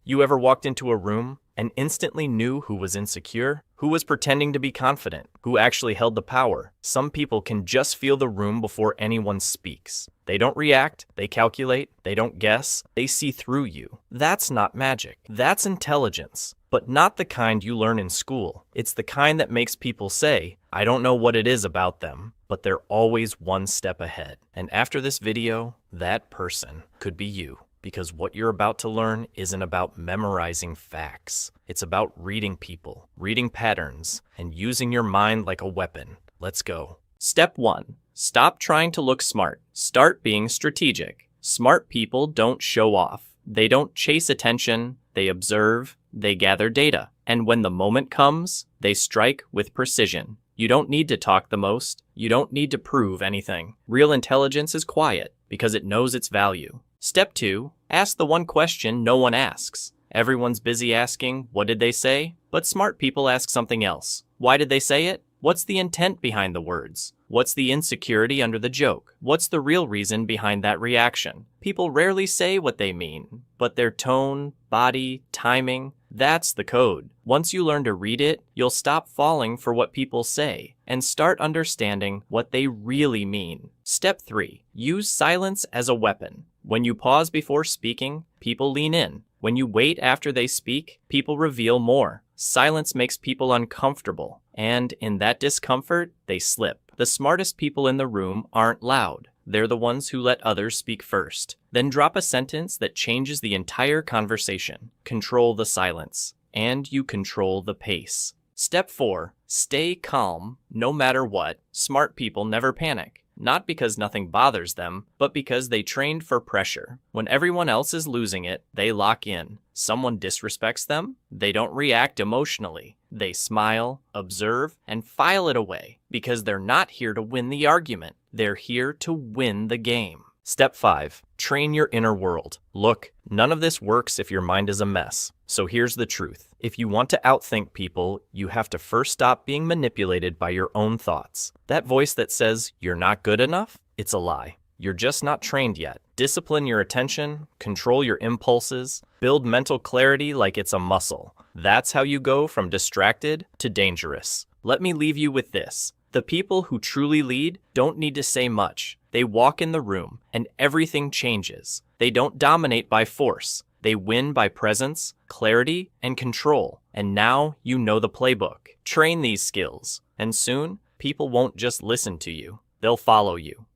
You ever walked into a room and instantly knew who was insecure, who was pretending to be confident, who actually held the power? Some people can just feel the room before anyone speaks. They don't react, they calculate, they don't guess, they see through you. That's not magic. That's intelligence, but not the kind you learn in school. It's the kind that makes people say, I don't know what it is about them, but they're always one step ahead. And after this video, that person could be you. Because what you're about to learn isn't about memorizing facts. It's about reading people, reading patterns, and using your mind like a weapon. Let's go. Step 1. Stop trying to look smart. Start being strategic. Smart people don't show off. They don't chase attention. They observe. They gather data. And when the moment comes, they strike with precision. You don't need to talk the most. You don't need to prove anything. Real intelligence is quiet because it knows its value. Step 2. Ask the one question no one asks. Everyone's busy asking, what did they say? But smart people ask something else. Why did they say it? What's the intent behind the words? What's the insecurity under the joke? What's the real reason behind that reaction? People rarely say what they mean, but their tone, body, timing, that's the code. Once you learn to read it, you'll stop falling for what people say and start understanding what they really mean. Step 3. Use silence as a weapon. When you pause before speaking, people lean in. When you wait after they speak, people reveal more. Silence makes people uncomfortable, and in that discomfort, they slip. The smartest people in the room aren't loud. They're the ones who let others speak first. Then drop a sentence that changes the entire conversation. Control the silence, and you control the pace. Step 4. Stay calm, no matter what. Smart people never panic. Not because nothing bothers them, but because they trained for pressure. When everyone else is losing it, they lock in. Someone disrespects them, they don't react emotionally. They smile, observe, and file it away because they're not here to win the argument. They're here to win the game. Step 5. Train your inner world. Look, none of this works if your mind is a mess. So here's the truth. If you want to outthink people, you have to first stop being manipulated by your own thoughts. That voice that says you're not good enough, it's a lie. You're just not trained yet. Discipline your attention, control your impulses, build mental clarity like it's a muscle. That's how you go from distracted to dangerous. Let me leave you with this. The people who truly lead don't need to say much. They walk in the room and everything changes. They don't dominate by force. They win by presence, clarity, and control. And now you know the playbook. Train these skills, and soon people won't just listen to you. They'll follow you.